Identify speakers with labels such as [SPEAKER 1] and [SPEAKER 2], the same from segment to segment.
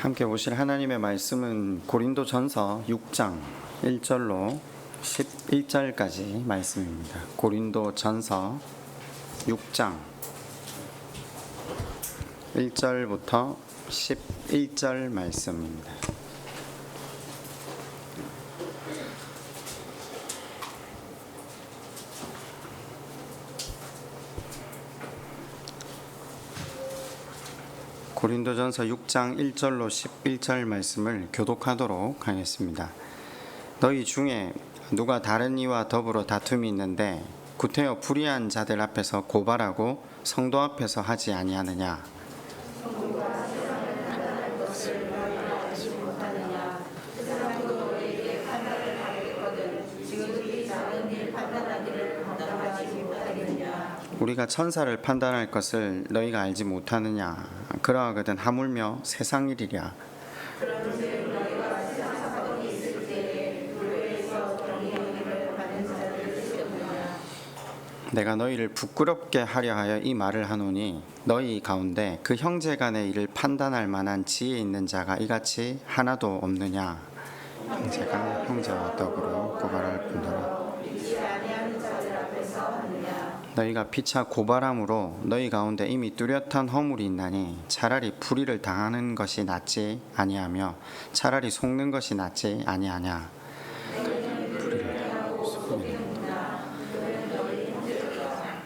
[SPEAKER 1] 함께 보실 하나님의 말씀은 고린도전서 6장 1절로 11절까지 말씀입니다. 고린도전서 6장 1절부터 11절 말씀입니다. 고린도전서 6장 1절로 11절 말씀을 교독하도록 하겠습니다. 너희 중에 누가 다른 이와 더불어 다툼이 있는데 구태여 불의한 자들 앞에서 고발하고 성도 앞에서 하지 아니하느냐. 우리가 천사를 판단할 것을 너희가 알지 못하느냐. 그러하거든 하물며 세상 일이랴. 내가 너희를 부끄럽게 하려 하여 이 말을 하노니 너희 가운데 그 형제 간의 일을 판단할 만한 지혜 있는 자가 이같이 하나도 없느냐. 형제가 형제와 더불어 고발할 뿐더러 너희가 피차 고발함으로 너희 가운데 이미 뚜렷한 허물이 있나니 차라리 불의를 당하는 것이 낫지 아니하며 차라리 속는 것이 낫지 아니하냐.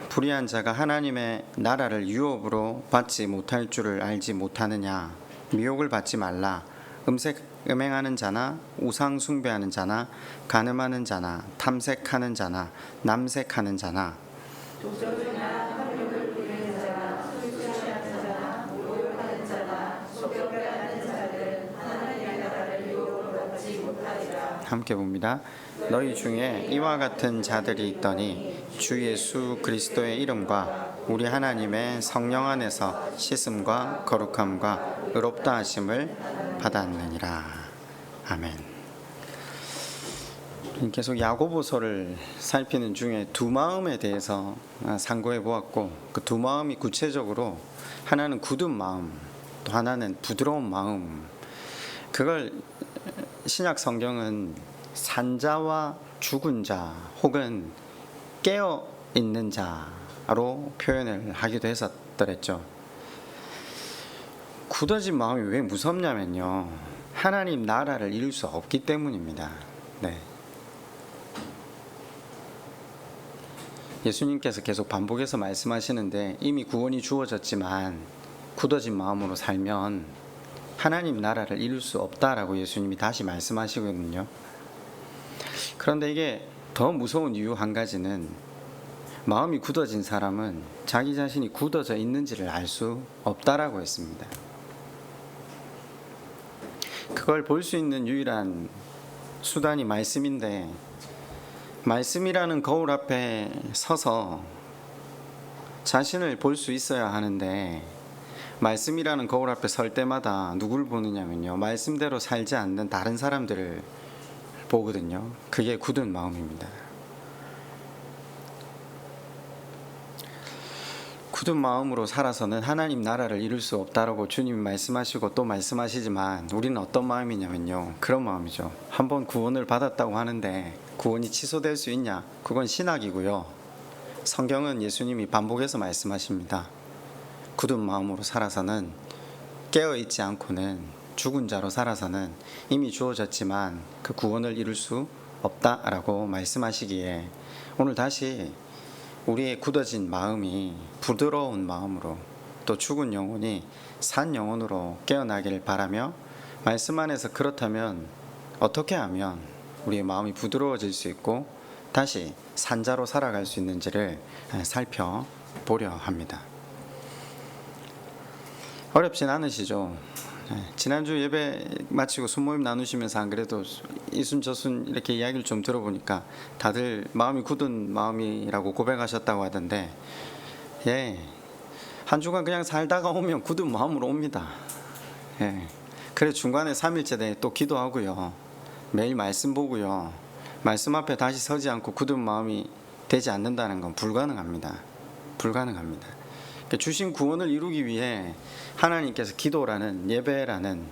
[SPEAKER 1] 불의한 자가 하나님의 나라를 유업으로 받지 못할 줄을 알지 못하느냐. 미혹을 받지 말라. 음행하는 자나 우상 숭배하는 자나 간음하는 자나 탐색하는 자나 남색하는 자나 함께 봅니다. 너희 중에 이와 같은 자들이 있더니 주 예수 그리스도의 이름과 우리 하나님의 성령 안에서 씻음과 거룩함과 의롭다 하심을 받았느니라. 아멘. 계속 야고보서를 살피는 중에 두 마음에 대해서 상고해 보았고, 그 두 마음이 구체적으로 하나는 굳은 마음, 또 하나는 부드러운 마음. 그걸 신약 성경은 산자와 죽은 자 혹은 깨어 있는 자로 표현을 하기도 했었더랬죠. 굳어진 마음이 왜 무섭냐면요, 하나님 나라를 이룰 수 없기 때문입니다. 네. 예수님께서 계속 반복해서 말씀하시는데 이미 구원이 주어졌지만 굳어진 마음으로 살면 하나님 나라를 이룰 수 없다라고 예수님이 다시 말씀하시거든요. 그런데 이게 더 무서운 이유 한 가지는 마음이 굳어진 사람은 자기 자신이 굳어져 있는지를 알 수 없다라고 했습니다. 그걸 볼 수 있는 유일한 수단이 말씀인데, 말씀이라는 거울 앞에 서서 자신을 볼 수 있어야 하는데, 말씀이라는 거울 앞에 설 때마다 누굴 보느냐면요, 말씀대로 살지 않는 다른 사람들을 보거든요. 그게 굳은 마음입니다. 굳은 마음으로 살아서는 하나님 나라를 이룰 수 없다라고 주님이 말씀하시고 또 말씀하시지만, 우리는 어떤 마음이냐면요, 그런 마음이죠. 한번 구원을 받았다고 하는데 구원이 취소될 수 있냐? 그건 신학이고요. 성경은 예수님이 반복해서 말씀하십니다. 굳은 마음으로 살아서는, 깨어있지 않고는, 죽은 자로 살아서는 이미 주어졌지만 그 구원을 이룰 수 없다라고 말씀하시기에, 오늘 다시 우리의 굳어진 마음이 부드러운 마음으로, 또 죽은 영혼이 산 영혼으로 깨어나기를 바라며, 말씀 안에서 그렇다면 어떻게 하면 우리의 마음이 부드러워질 수 있고 다시 산자로 살아갈 수 있는지를 살펴보려 합니다. 어렵진 않으시죠? 지난주 예배 마치고 순모임 나누시면서 안 그래도 이순 저순 이렇게 이야기를 좀 들어보니까 다들 마음이 굳은 마음이라고 고백하셨다고 하던데, 한 주간 그냥 살다가 오면 굳은 마음으로 옵니다. 그래 중간에 3일째 때 또 기도하고요, 매일 말씀 보고요, 말씀 앞에 다시 서지 않고 굳은 마음이 되지 않는다는 건 불가능합니다. 주신 구원을 이루기 위해 하나님께서 기도라는, 예배라는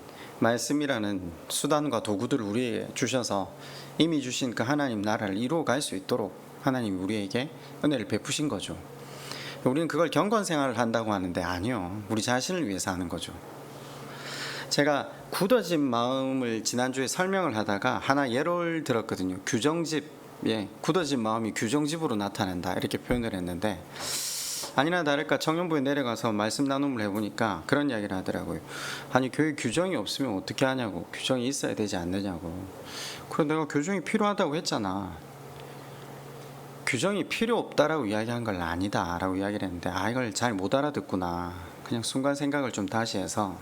[SPEAKER 1] 말씀이라는 수단과 도구들을 우리에게 주셔서 이미 주신 그 하나님 나라를 이루어갈 수 있도록 하나님이 우리에게 은혜를 베푸신 거죠. 우리는 그걸 경건 생활을 한다고 하는데 아니요, 우리 자신을 위해서 하는 거죠. 제가 굳어진 마음을 지난주에 설명을 하다가 하나 예를 들었거든요. 규정집, 굳어진 마음이 규정집으로 나타난다 이렇게 표현을 했는데, 아니나 다를까 청년부에 내려가서 말씀 나눔을 해보니까 그런 이야기를 하더라고요. 아니, 교회 규정이 없으면 어떻게 하냐고. 규정이 있어야 되지 않느냐고. 그래, 내가 규정이 필요하다고 했잖아. 규정이 필요 없다라고 이야기한 건 아니다 라고 이야기를 했는데, 이걸 잘 못 알아듣구나. 그냥 순간 생각을 좀 다시 해서,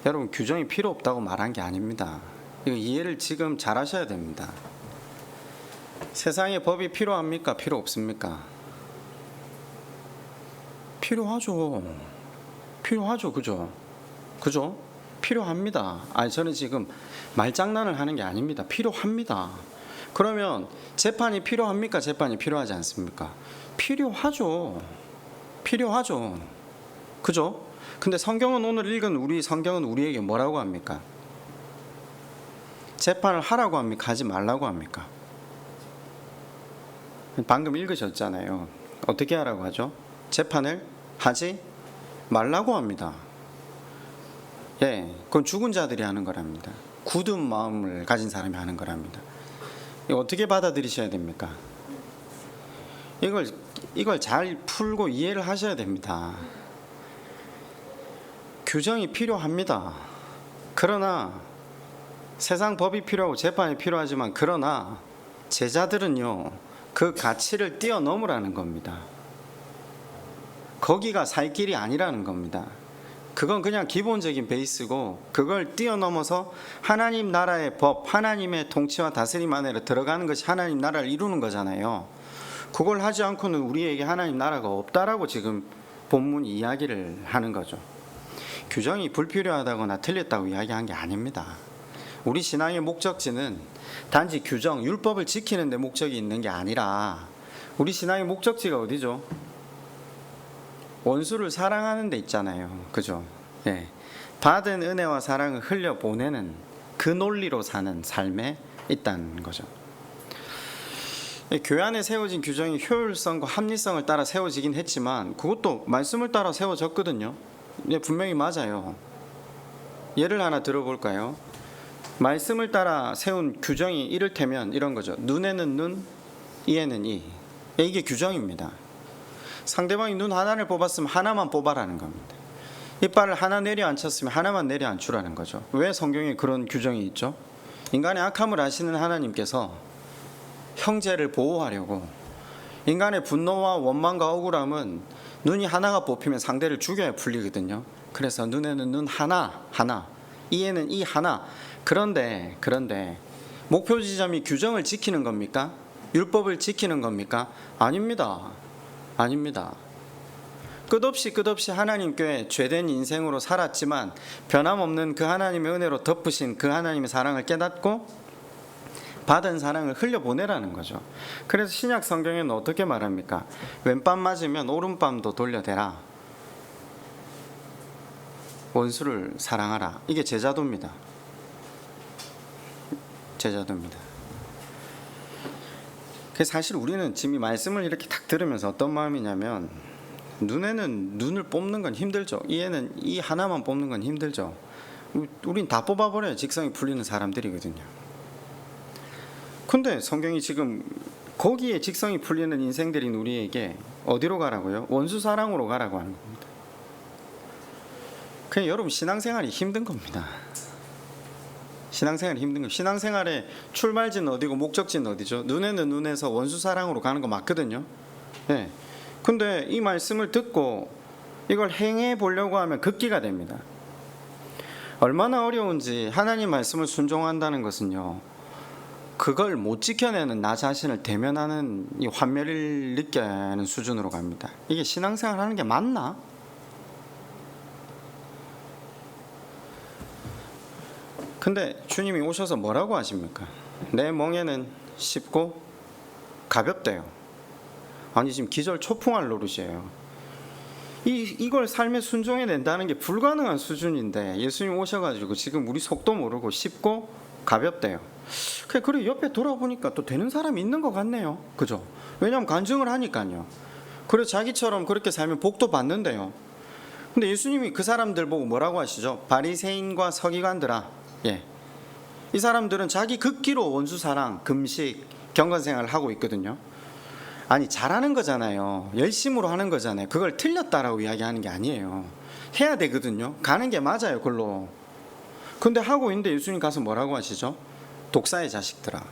[SPEAKER 1] 여러분, 규정이 필요 없다고 말한 게 아닙니다. 이거 이해를 지금 잘 하셔야 됩니다. 세상에 법이 필요합니까? 필요 없습니까? 필요하죠. 필요하죠. 그죠? 필요합니다. 저는 지금 말장난을 하는 게 아닙니다. 필요합니다. 그러면 재판이 필요합니까? 재판이 필요하지 않습니까? 필요하죠. 그죠? 근데 성경은, 오늘 읽은 우리 성경은 우리에게 뭐라고 합니까? 재판을 하라고 합니까? 하지 말라고 합니까? 방금 읽으셨잖아요. 어떻게 하라고 하죠? 재판을 하지 말라고 합니다. 그건 죽은 자들이 하는 거랍니다. 굳은 마음을 가진 사람이 하는 거랍니다. 이거 어떻게 받아들이셔야 됩니까? 이걸 잘 풀고 이해를 하셔야 됩니다. 규정이 필요합니다. 그러나 세상 법이 필요하고 재판이 필요하지만, 그러나 제자들은요, 그 가치를 뛰어넘으라는 겁니다. 거기가 살 길이 아니라는 겁니다. 그건 그냥 기본적인 베이스고, 그걸 뛰어넘어서 하나님 나라의 법, 하나님의 통치와 다스림 안에 들어가는 것이 하나님 나라를 이루는 거잖아요. 그걸 하지 않고는 우리에게 하나님 나라가 없다라고 지금 본문이 이야기를 하는 거죠. 규정이 불필요하다거나 틀렸다고 이야기한 게 아닙니다. 우리 신앙의 목적지는 단지 규정, 율법을 지키는 데 목적이 있는 게 아니라, 우리 신앙의 목적지가 어디죠? 원수를 사랑하는 데 있잖아요. 그죠? 받은 은혜와 사랑을 흘려보내는 그 논리로 사는 삶에 있다는 거죠. 교회 안에 세워진 규정이 효율성과 합리성을 따라 세워지긴 했지만, 그것도 말씀을 따라 세워졌거든요. 분명히 맞아요. 예를 하나 들어볼까요? 말씀을 따라 세운 규정이 이를테면 이런 거죠. 눈에는 눈, 이에는 이. 이게 규정입니다. 상대방이 눈 하나를 뽑았으면 하나만 뽑아라는 겁니다. 이빨을 하나 내려앉혔으면 하나만 내려앉추라는 거죠. 왜 성경에 그런 규정이 있죠? 인간의 악함을 아시는 하나님께서 형제를 보호하려고, 인간의 분노와 원망과 억울함은 눈이 하나가 뽑히면 상대를 죽여야 풀리거든요. 그래서 눈에는 눈 하나, 이에는 이 하나. 그런데 목표 지점이 규정을 지키는 겁니까? 율법을 지키는 겁니까? 아닙니다. 끝없이 하나님께 죄된 인생으로 살았지만 변함없는 그 하나님의 은혜로 덮으신 그 하나님의 사랑을 깨닫고 받은 사랑을 흘려보내라는 거죠. 그래서 신약 성경에는 어떻게 말합니까? 왼밤 맞으면 오른밤도 돌려대라. 원수를 사랑하라. 이게 제자도입니다. 그래서 사실 우리는 지금 이 말씀을 이렇게 딱 들으면서 어떤 마음이냐면, 눈에는 눈을 뽑는 건 힘들죠. 이에는 이 하나만 뽑는 건 힘들죠. 우린 다 뽑아버려야 직성이 풀리는 사람들이거든요. 근데 성경이 지금 거기에 직성이 풀리는 인생들인 우리에게 어디로 가라고요? 원수 사랑으로 가라고 하는 겁니다. 그냥 여러분, 신앙생활이 힘든 겁니다. 신앙생활의 출발지는 어디고 목적지는 어디죠? 눈에는 눈에서 원수 사랑으로 가는 거 맞거든요. 근데 이 말씀을 듣고 이걸 행해 보려고 하면 극기가 됩니다. 얼마나 어려운지. 하나님 말씀을 순종한다는 것은요, 그걸 못 지켜내는 나 자신을 대면하는 이 환멸을 느껴야 하는 수준으로 갑니다. 이게 신앙생활 하는 게 맞나? 근데 주님이 오셔서 뭐라고 하십니까? 내 멍에는 쉽고 가볍대요. 아니, 지금 기절 초풍할 노릇이에요. 이걸 삶에 순종해낸다는 게 불가능한 수준인데 예수님 오셔가지고 지금 우리 속도 모르고 쉽고 가볍대요. 그래 옆에 돌아보니까 또 되는 사람이 있는 것 같네요. 그죠? 왜냐하면 간증을 하니까요. 그래 자기처럼 그렇게 살면 복도 받는데요. 근데 예수님이 그 사람들 보고 뭐라고 하시죠? 바리새인과 서기관들아, 이 사람들은 자기 극기로 원수사랑, 금식, 경건생활을 하고 있거든요. 아니 잘하는 거잖아요. 열심으로 하는 거잖아요. 그걸 틀렸다라고 이야기하는 게 아니에요. 해야 되거든요. 가는 게 맞아요. 그걸로. 근데 하고 있는데 예수님 가서 뭐라고 하시죠? 독사의 자식들아,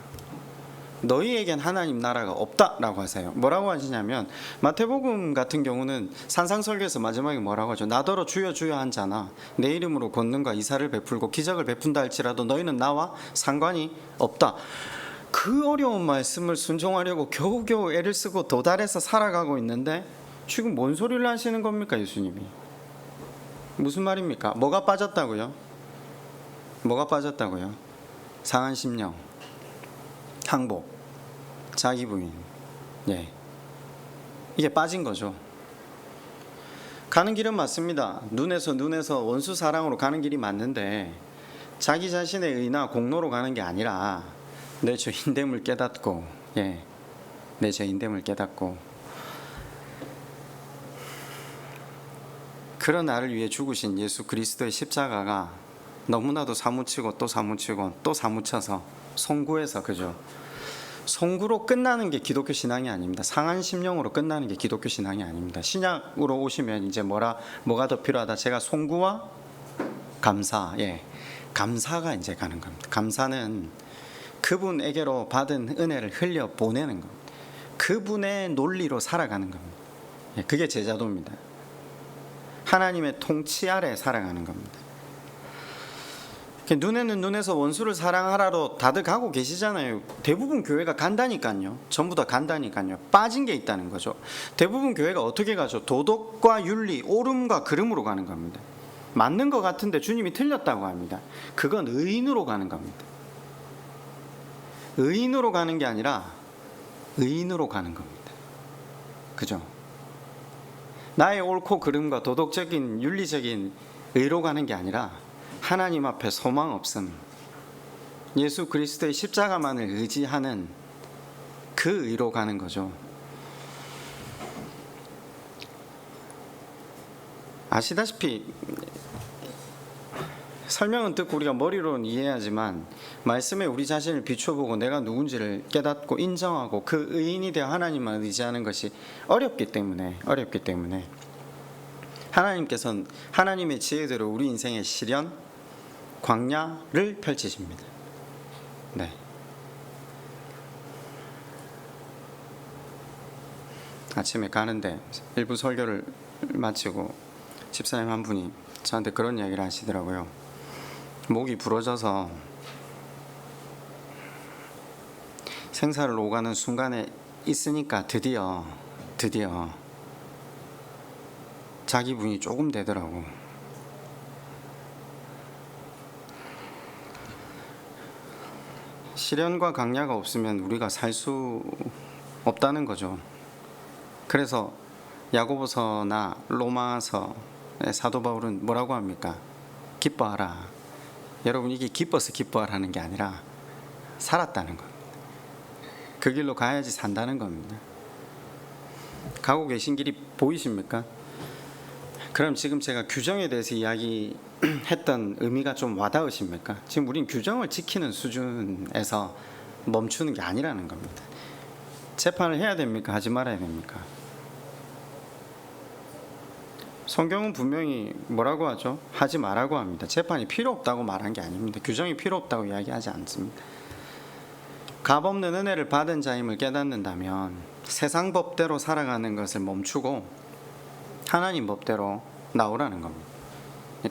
[SPEAKER 1] 너희에겐 하나님 나라가 없다라고 하세요. 뭐라고 하시냐면 마태복음 같은 경우는 산상설교에서 마지막에 뭐라고 하죠? 나더러 주여 주여 한 자나 내 이름으로 권능과 이사를 베풀고 기적을 베푼다 할지라도 너희는 나와 상관이 없다. 그 어려운 말씀을 순종하려고 겨우겨우 애를 쓰고 도달해서 살아가고 있는데 지금 뭔 소리를 하시는 겁니까? 예수님이 무슨 말입니까? 뭐가 빠졌다고요? 뭐가 빠졌다고요? 상한 심령, 항복, 자기 부인, 이게 빠진 거죠. 가는 길은 맞습니다. 눈에서 원수 사랑으로 가는 길이 맞는데 자기 자신의 의나 공로로 가는 게 아니라 내 죄인됨을 깨닫고, 내 죄인됨을 깨닫고 그런 나를 위해 죽으신 예수 그리스도의 십자가가 너무나도 사무치고 또 사무치고 또 사무쳐서 송구해서, 그죠? 송구로 끝나는 게 기독교 신앙이 아닙니다. 상한 심령으로 끝나는 게 기독교 신앙이 아닙니다. 신약으로 오시면 이제 뭐가 더 필요하다? 제가 송구와 감사, 감사가 이제 가는 겁니다. 감사는 그분에게로 받은 은혜를 흘려 보내는 겁니다. 그분의 논리로 살아가는 겁니다. 그게 제자도입니다. 하나님의 통치 아래 살아가는 겁니다. 눈에는 눈에서 원수를 사랑하라로 다들 가고 계시잖아요. 대부분 교회가 간다니까요. 전부 다 간다니까요. 빠진 게 있다는 거죠. 대부분 교회가 어떻게 가죠? 도덕과 윤리, 옳음과 그름으로 가는 겁니다. 맞는 것 같은데 주님이 틀렸다고 합니다. 그건 의인으로 가는 겁니다. 의인으로 가는 게 아니라 의인으로 가는 겁니다. 그죠? 나의 옳고 그름과 도덕적인 윤리적인 의로 가는 게 아니라 하나님 앞에 소망 없음, 예수 그리스도의 십자가만을 의지하는 그 의로 가는 거죠. 아시다시피 설명은 듣고 우리가 머리로는 이해하지만 말씀에 우리 자신을 비춰보고 내가 누군지를 깨닫고 인정하고 그 의인이 되어 하나님만 의지하는 것이 어렵기 때문에 하나님께서는 하나님의 지혜대로 우리 인생의 시련, 광야를 펼치십니다. 아침에 가는데 일부 설교를 마치고 집사님 한 분이 저한테 그런 이야기를 하시더라고요. 목이 부러져서 생사를 오가는 순간에 있으니까 드디어 자기 분이 조금 되더라고. 시련과 강야가 없으면 우리가 살 수 없다는 거죠. 그래서 야고보서나 로마서의 사도 바울은 뭐라고 합니까? 기뻐하라. 여러분, 이게 기뻐서 기뻐하라는 게 아니라 살았다는 겁니다. 그 길로 가야지 산다는 겁니다. 가고 계신 길이 보이십니까? 그럼 지금 제가 규정에 대해서 이야기했던 의미가 좀 와닿으십니까? 지금 우린 규정을 지키는 수준에서 멈추는 게 아니라는 겁니다. 재판을 해야 됩니까? 하지 말아야 됩니까? 성경은 분명히 뭐라고 하죠? 하지 말라고 합니다. 재판이 필요 없다고 말한 게 아닙니다. 규정이 필요 없다고 이야기하지 않습니다. 값없는 은혜를 받은 자임을 깨닫는다면 세상 법대로 살아가는 것을 멈추고 하나님 법대로 나오라는 겁니다.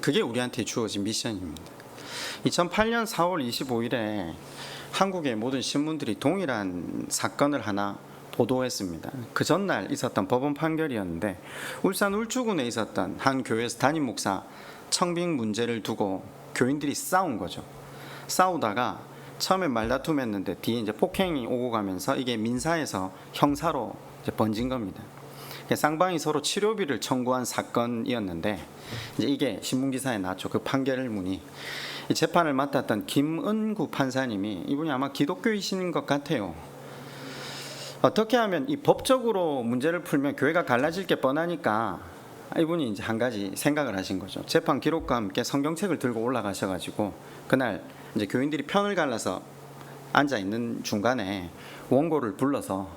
[SPEAKER 1] 그게 우리한테 주어진 미션입니다. 2008년 4월 25일에 한국의 모든 신문들이 동일한 사건을 하나 보도했습니다. 그 전날 있었던 법원 판결이었는데 울산 울주군에 있었던 한 교회에서 담임 목사 청빙 문제를 두고 교인들이 싸운 거죠. 싸우다가 처음에 말다툼했는데 뒤에 이제 폭행이 오고 가면서 이게 민사에서 형사로 이제 번진 겁니다. 쌍방이 서로 치료비를 청구한 사건이었는데 이제 이게 신문기사에 나왔죠. 그 판결문이 이 재판을 맡았던 김은구 판사님이 이분이 아마 기독교이신 것 같아요. 어떻게 하면 이 법적으로 문제를 풀면 교회가 갈라질 게 뻔하니까 이분이 이제 한 가지 생각을 하신 거죠. 재판 기록과 함께 성경책을 들고 올라가셔가지고 그날 이제 교인들이 편을 갈라서 앉아 있는 중간에 원고를 불러서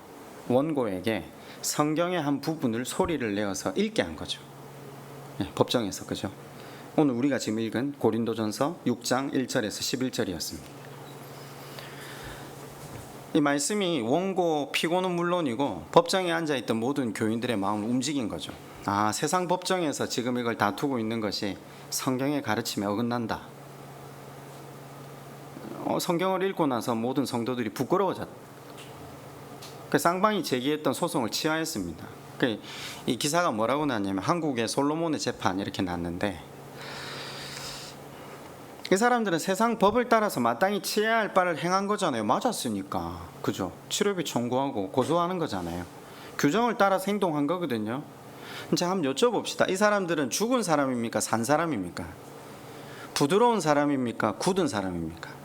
[SPEAKER 1] 원고에게 성경의 한 부분을 소리를 내어서 읽게 한 거죠. 법정에서. 그죠? 오늘 우리가 지금 읽은 고린도전서 6장 1절에서 11절이었습니다. 이 말씀이 원고 피고는 물론이고 법정에 앉아있던 모든 교인들의 마음을 움직인 거죠. 아, 세상 법정에서 지금 이걸 다투고 있는 것이 성경의 가르침에 어긋난다. 성경을 읽고 나서 모든 성도들이 부끄러워졌다. 그 쌍방이 제기했던 소송을 취하했습니다. 이 기사가 뭐라고 났냐면 한국의 솔로몬의 재판 이렇게 났는데, 이 사람들은 세상 법을 따라서 마땅히 취해야 할 바를 행한 거잖아요. 맞았으니까. 그죠? 치료비 청구하고 고소하는 거잖아요. 규정을 따라서 행동한 거거든요. 이제 한번 여쭤봅시다. 이 사람들은 죽은 사람입니까? 산 사람입니까? 부드러운 사람입니까? 굳은 사람입니까?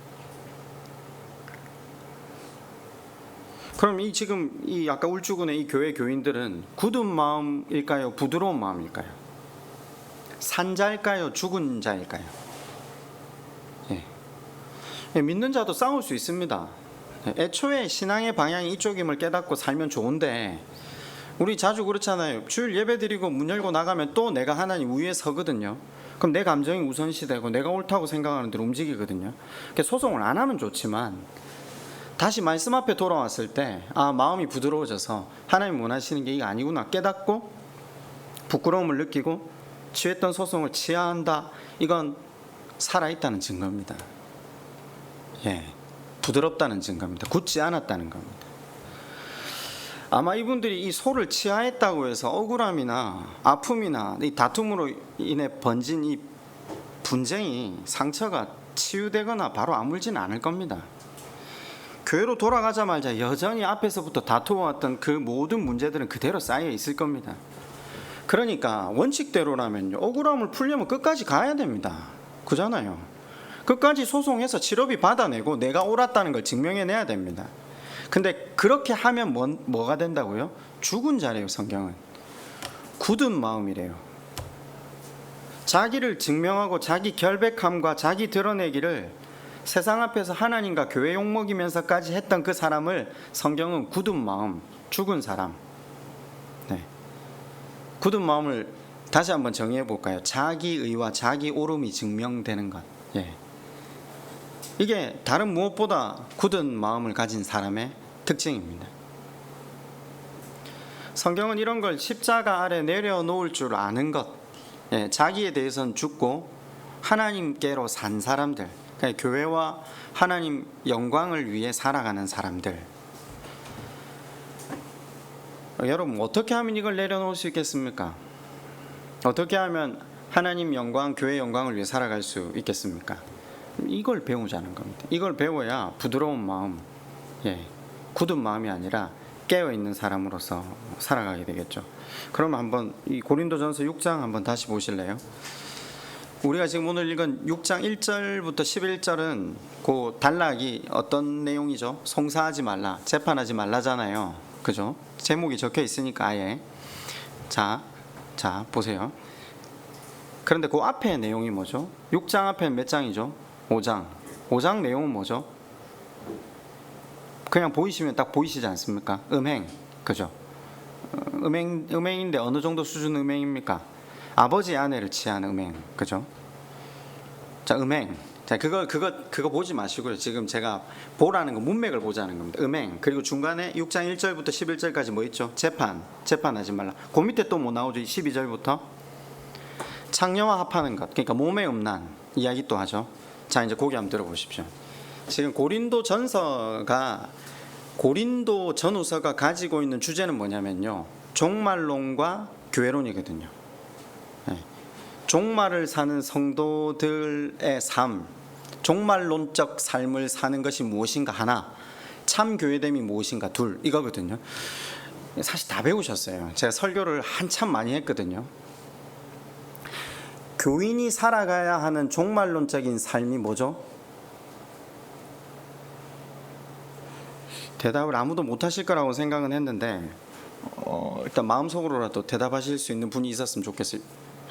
[SPEAKER 1] 그럼 지금 아까 울주군의 이 교회 교인들은 굳은 마음일까요? 부드러운 마음일까요? 산 자일까요? 죽은 자일까요? 믿는 자도 싸울 수 있습니다. 애초에 신앙의 방향이 이쪽임을 깨닫고 살면 좋은데, 우리 자주 그렇잖아요. 주일 예배 드리고 문 열고 나가면 또 내가 하나님 위에 서거든요. 그럼 내 감정이 우선시되고 내가 옳다고 생각하는 대로 움직이거든요. 소송을 안 하면 좋지만 다시 말씀 앞에 돌아왔을 때 마음이 부드러워져서 하나님 원하시는 게 이게 아니구나 깨닫고 부끄러움을 느끼고 취했던 소송을 취하한다. 이건 살아있다는 증거입니다. 부드럽다는 증거입니다. 굳지 않았다는 겁니다. 아마 이분들이 이 소를 취하했다고 해서 억울함이나 아픔이나 이 다툼으로 인해 번진 이 분쟁이, 상처가 치유되거나 바로 아물지는 않을 겁니다. 교회로 돌아가자마자 여전히 앞에서부터 다투어왔던 그 모든 문제들은 그대로 쌓여 있을 겁니다. 그러니까 원칙대로라면요, 억울함을 풀려면 끝까지 가야 됩니다. 그잖아요. 끝까지 소송해서 치료비 받아내고 내가 옳았다는 걸 증명해내야 됩니다. 근데 그렇게 하면 뭐가 된다고요? 죽은 자래요. 성경은 굳은 마음이래요. 자기를 증명하고 자기 결백함과 자기 드러내기를 세상 앞에서 하나님과 교회 욕먹이면서까지 했던 그 사람을 성경은 굳은 마음, 죽은 사람. 굳은 마음을 다시 한번 정의해 볼까요? 자기의와 자기 옳음이 증명되는 것. 이게 다른 무엇보다 굳은 마음을 가진 사람의 특징입니다. 성경은 이런 걸 십자가 아래 내려놓을 줄 아는 것, 자기에 대해서는 죽고 하나님께로 산 사람들, 그러니까 교회와 하나님 영광을 위해 살아가는 사람들. 여러분, 어떻게 하면 이걸 내려놓을 수 있겠습니까? 어떻게 하면 하나님 영광, 교회 영광을 위해 살아갈 수 있겠습니까? 이걸 배우자는 겁니다. 이걸 배워야 부드러운 마음, 굳은 마음이 아니라 깨어있는 사람으로서 살아가게 되겠죠. 그럼 한번 이 고린도전서 6장 한번 다시 보실래요? 우리가 지금 오늘 읽은 6장 1절부터 11절은 그 단락이 어떤 내용이죠? 송사하지 말라, 재판하지 말라잖아요. 그죠? 제목이 적혀 있으니까 아예. 자 보세요. 그런데 그 앞에 내용이 뭐죠? 6장 앞에는 몇 장이죠? 5장 내용은 뭐죠? 그냥 보이시면 딱 보이시지 않습니까? 음행, 그죠? 음행인데 어느 정도 수준 음행입니까? 아버지 아내를 취한 음행, 그죠? 자, 음행. 자, 그거 보지 마시고요. 지금 제가 보라는 거 문맥을 보자는 겁니다. 음행. 그리고 중간에 6장 1절부터 11절까지 뭐 있죠? 재판하지 말라. 그 밑에 또 뭐 나오죠? 12절부터 창녀와 합하는 것. 그러니까 몸의 음란 이야기 또 하죠. 자, 이제 거기 한번 들어보십시오. 지금 고린도 전후서가 가지고 있는 주제는 뭐냐면요, 종말론과 교회론이거든요. 종말을 사는 성도들의 삶, 종말론적 삶을 사는 것이 무엇인가 하나, 참 교회됨이 무엇인가 둘, 이거거든요. 사실 다 배우셨어요. 제가 설교를 한참 많이 했거든요. 교인이 살아가야 하는 종말론적인 삶이 뭐죠? 대답을 아무도 못하실 거라고 생각은 했는데 일단 마음속으로라도 대답하실 수 있는 분이 있었으면 좋겠어요.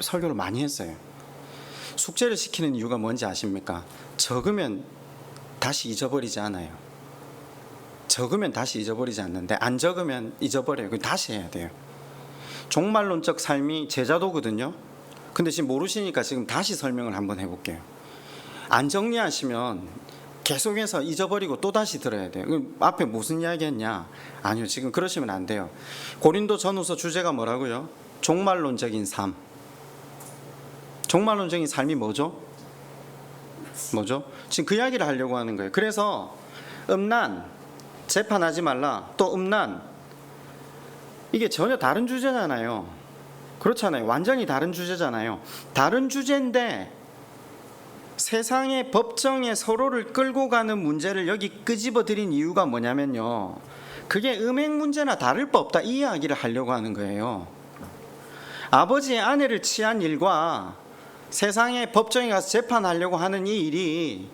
[SPEAKER 1] 설교를 많이 했어요. 숙제를 시키는 이유가 뭔지 아십니까? 적으면 다시 잊어버리지 않아요. 적으면 다시 잊어버리지 않는데 안 적으면 잊어버려요. 그럼 다시 해야 돼요. 종말론적 삶이 제자도거든요. 근데 지금 모르시니까 지금 다시 설명을 한번 해볼게요. 안 정리하시면 계속해서 잊어버리고 또 다시 들어야 돼요. 그럼 앞에 무슨 이야기 했냐? 아니요, 지금 그러시면 안 돼요. 고린도 전후서 주제가 뭐라고요? 종말론적인 삶. 종말론적인 삶이 뭐죠? 뭐죠? 지금 그 이야기를 하려고 하는 거예요. 그래서 음란, 재판하지 말라, 또 음란, 이게 전혀 다른 주제잖아요. 그렇잖아요. 완전히 다른 주제잖아요. 다른 주제인데 세상의 법정에 서로를 끌고 가는 문제를 여기 끄집어 들인 이유가 뭐냐면요, 그게 음행 문제나 다를 바 없다, 이 이야기를 하려고 하는 거예요. 아버지의 아내를 취한 일과 세상의 법정에 가서 재판하려고 하는 이 일이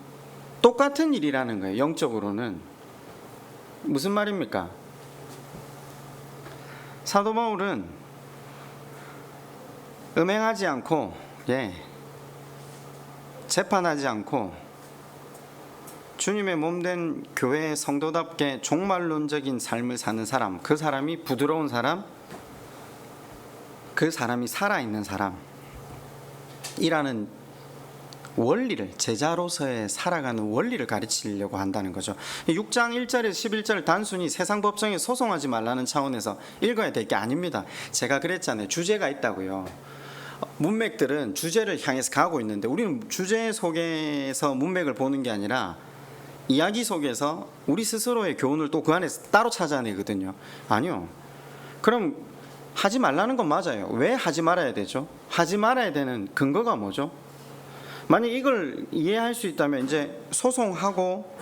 [SPEAKER 1] 똑같은 일이라는 거예요. 영적으로는. 무슨 말입니까? 사도 바울은 음행하지 않고, 재판하지 않고 주님의 몸된 교회의 성도답게 종말론적인 삶을 사는 사람, 그 사람이 부드러운 사람, 그 사람이 살아있는 사람이라는 원리를, 제자로서의 살아가는 원리를 가르치려고 한다는 거죠. 6장 1절에서 11절 단순히 세상 법정에 소송하지 말라는 차원에서 읽어야 될 게 아닙니다. 제가 그랬잖아요. 주제가 있다고요. 문맥들은 주제를 향해서 가고 있는데 우리는 주제 속에서 문맥을 보는 게 아니라 이야기 속에서 우리 스스로의 교훈을 또 그 안에서 따로 찾아내거든요. 아니요. 그럼 하지 말라는 건 맞아요. 왜 하지 말아야 되죠? 하지 말아야 되는 근거가 뭐죠? 만약 이걸 이해할 수 있다면 이제 소송하고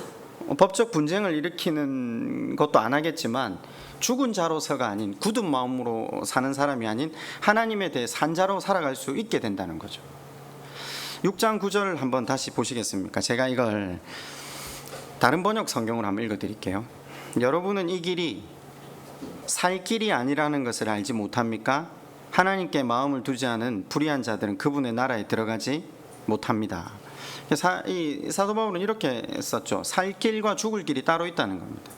[SPEAKER 1] 법적 분쟁을 일으키는 것도 안 하겠지만 죽은 자로서가 아닌 굳은 마음으로 사는 사람이 아닌 하나님에 대해 산 자로 살아갈 수 있게 된다는 거죠. 6장 9절 한번 다시 보시겠습니까? 제가 이걸 다른 번역 성경으로 한번 읽어드릴게요. 여러분은 이 길이 살 길이 아니라는 것을 알지 못합니까? 하나님께 마음을 두지 않은 불의한 자들은 그분의 나라에 들어가지 못합니다. 이 사도 바울은 이렇게 썼죠. 살 길과 죽을 길이 따로 있다는 겁니다.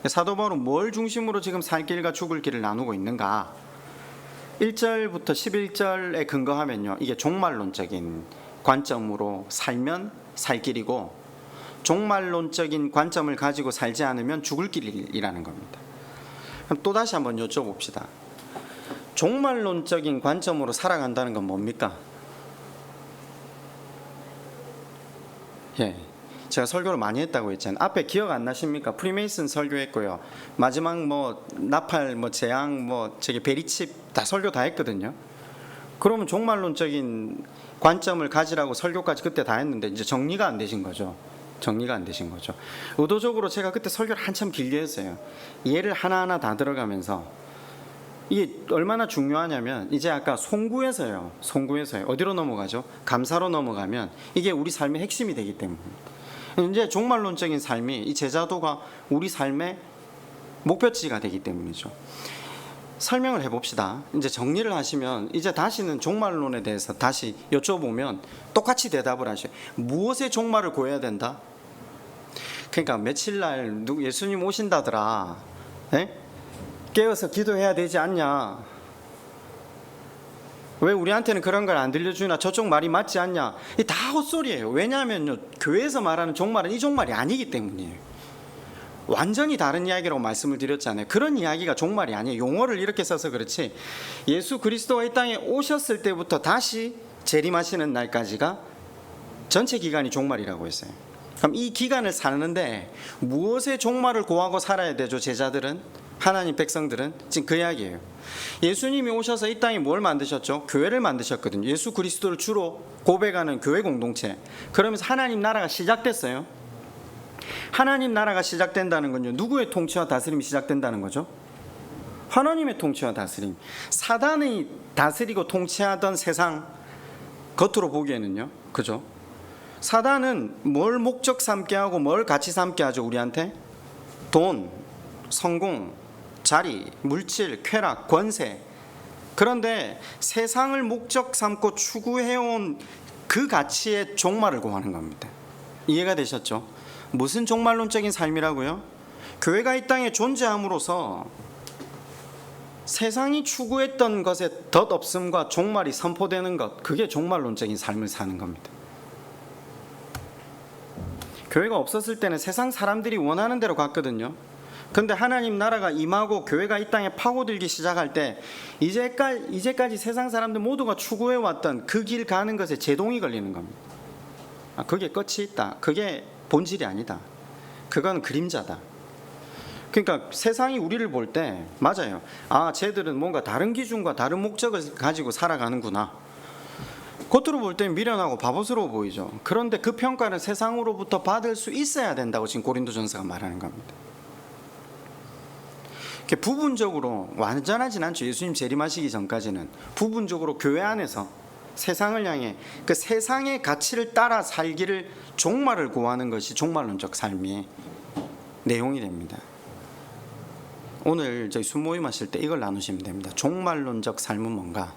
[SPEAKER 1] 사도 바울은 뭘 중심으로 지금 살 길과 죽을 길을 나누고 있는가? 1절부터 11절에 근거하면요, 이게 종말론적인 관점으로 살면 살 길이고 종말론적인 관점을 가지고 살지 않으면 죽을 길이라는 겁니다. 그럼 또다시 한번 여쭤봅시다. 종말론적인 관점으로 살아간다는 건 뭡니까? 제가 설교를 많이 했다고 했잖아요. 앞에 기억 안 나십니까? 프리메이슨 설교했고요. 마지막 나팔, 재앙, 베리칩 다 설교 다 했거든요. 그러면 종말론적인 관점을 가지라고 설교까지 그때 다 했는데 이제 정리가 안 되신 거죠. 의도적으로 제가 그때 설교를 한참 길게 했어요. 예를 하나하나 다 들어가면서 이게 얼마나 중요하냐면 이제 아까 송구에서요. 어디로 넘어가죠? 감사로 넘어가면 이게 우리 삶의 핵심이 되기 때문입니다. 이제 종말론적인 삶이 이 제자도가 우리 삶의 목표치가 되기 때문이죠. 설명을 해봅시다. 이제 정리를 하시면 이제 다시는 종말론에 대해서 다시 여쭤보면 똑같이 대답을 하셔요. 무엇의 종말을 구해야 된다? 그러니까 며칠 날 예수님 오신다더라. 깨어서 기도해야 되지 않냐? 왜 우리한테는 그런 걸 안 들려주나? 저쪽 말이 맞지 않냐? 이 다 헛소리예요. 왜냐하면요, 교회에서 말하는 종말은 이 종말이 아니기 때문이에요. 완전히 다른 이야기라고 말씀을 드렸잖아요. 그런 이야기가 종말이 아니에요. 용어를 이렇게 써서 그렇지, 예수 그리스도가 이 땅에 오셨을 때부터 다시 재림하시는 날까지가 전체 기간이 종말이라고 했어요. 그럼 이 기간을 사는데 무엇의 종말을 고하고 살아야 되죠? 제자들은, 하나님 백성들은 지금 그 이야기예요. 예수님이 오셔서 이 땅에 뭘 만드셨죠? 교회를 만드셨거든요. 예수 그리스도를 주로 고백하는 교회 공동체. 그러면서 하나님 나라가 시작됐어요. 하나님 나라가 시작된다는 건요, 누구의 통치와 다스림이 시작된다는 거죠? 하나님의 통치와 다스림. 사단이 다스리고 통치하던 세상, 겉으로 보기에는요, 그죠? 사단은 뭘 목적 삼게 하고 뭘 가치 삼게 하죠? 우리한테 돈, 성공, 자리, 물질, 쾌락, 권세. 그런데 세상을 목적 삼고 추구해온 그 가치의 종말을 구하는 겁니다. 이해가 되셨죠? 무슨 종말론적인 삶이라고요? 교회가 이 땅에 존재함으로써 세상이 추구했던 것의 덧없음과 종말이 선포되는 것, 그게 종말론적인 삶을 사는 겁니다. 교회가 없었을 때는 세상 사람들이 원하는 대로 갔거든요. 근데 하나님 나라가 임하고 교회가 이 땅에 파고들기 시작할 때 이제까지 세상 사람들 모두가 추구해왔던 그 길 가는 것에 제동이 걸리는 겁니다. 그게 끝이 있다. 그게 본질이 아니다. 그건 그림자다. 그러니까 세상이 우리를 볼 때 맞아요. 쟤들은 뭔가 다른 기준과 다른 목적을 가지고 살아가는구나. 겉으로 볼 때 미련하고 바보스러워 보이죠. 그런데 그 평가를 세상으로부터 받을 수 있어야 된다고 지금 고린도전서가 말하는 겁니다. 부분적으로 완전하진 않죠. 예수님 재림하시기 전까지는 부분적으로 교회 안에서 세상을 향해 그 세상의 가치를 따라 살기를 종말을 구하는 것이 종말론적 삶의 내용이 됩니다. 오늘 저희 순모임 하실 때 이걸 나누시면 됩니다. 종말론적 삶은 뭔가,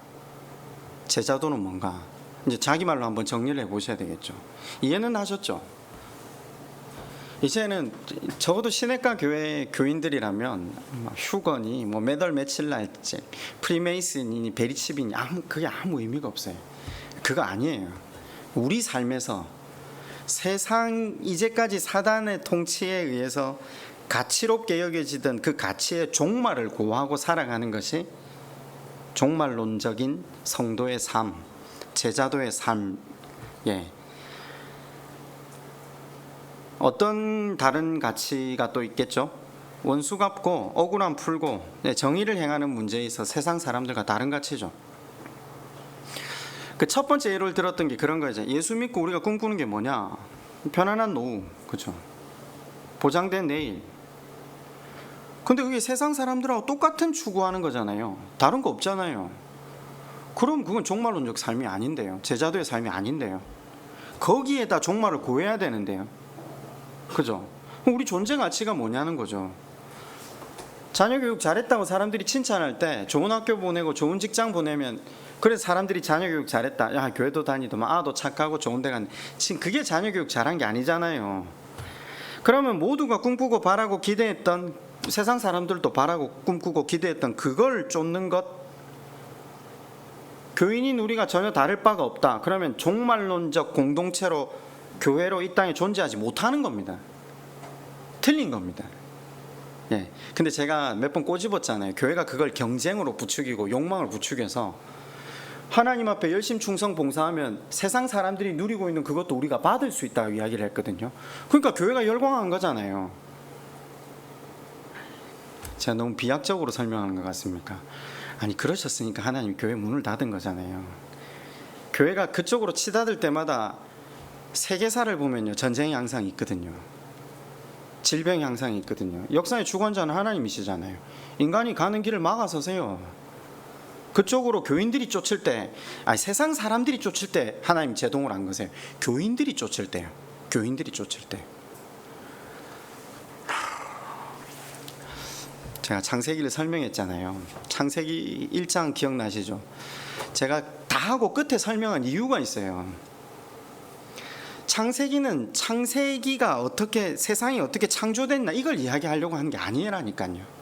[SPEAKER 1] 제자도는 뭔가. 이제 자기 말로 한번 정리를 해보셔야 되겠죠. 이해는 하셨죠? 이제는 적어도 시내가 교회 교인들이라면 휴건이 매달 며칠 날째 프리메이슨이니 베리칩이니 그게 아무 의미가 없어요. 그거 아니에요. 우리 삶에서 세상 이제까지 사단의 통치에 의해서 가치롭게 여겨지던 그 가치의 종말을 고하고 살아가는 것이 종말론적인 성도의 삶, 제자도의 삶. 어떤 다른 가치가 또 있겠죠? 원수 갚고 억울함 풀고 정의를 행하는 문제에 있어 세상 사람들과 다른 가치죠. 그 첫 번째 예를 들었던 게 그런 거죠. 예수 믿고 우리가 꿈꾸는 게 뭐냐? 편안한 노후, 그렇죠? 보장된 내일. 근데 그게 세상 사람들하고 똑같은 추구하는 거잖아요. 다른 거 없잖아요. 그럼 그건 종말론적 삶이 아닌데요. 제자도의 삶이 아닌데요. 거기에다 종말을 구해야 되는데요. 그죠? 우리 존재 가치가 뭐냐는 거죠. 자녀 교육 잘했다고 사람들이 칭찬할 때 좋은 학교 보내고 좋은 직장 보내면 그래서 사람들이 자녀 교육 잘했다. 야, 교회도 다니더만 아도 착하고 좋은 데 갔네. 지금 그게 자녀 교육 잘한 게 아니잖아요. 그러면 모두가 꿈꾸고 바라고 기대했던, 세상 사람들도 바라고 꿈꾸고 기대했던 그걸 쫓는 것, 교인인 우리가 전혀 다를 바가 없다. 그러면 종말론적 공동체로 교회로 이 땅에 존재하지 못하는 겁니다. 틀린 겁니다. 근데 제가 몇 번 꼬집었잖아요. 교회가 그걸 경쟁으로 부추기고 욕망을 부추겨서 하나님 앞에 열심 충성 봉사하면 세상 사람들이 누리고 있는 그것도 우리가 받을 수 있다고 이야기를 했거든요. 그러니까 교회가 열광한 거잖아요. 제가 너무 비약적으로 설명하는 것 같습니까? 아니, 그러셨으니까 하나님 교회 문을 닫은 거잖아요. 교회가 그쪽으로 치닫을 때마다 세계사를 보면요, 전쟁이 항상 있거든요. 질병이 항상 있거든요. 역사의 주관자는 하나님이시잖아요. 인간이 가는 길을 막아서세요. 그쪽으로 교인들이 쫓을 때, 세상 사람들이 쫓을 때 하나님 제동을 한 거세요. 교인들이 쫓을 때요. 교인들이 쫓을 때. 제가 창세기를 설명했잖아요. 창세기 1장 기억나시죠? 제가 다 하고 끝에 설명한 이유가 있어요. 창세기는 창세기가 어떻게, 세상이 어떻게 창조됐나 이걸 이야기하려고 하는 게 아니라니까요.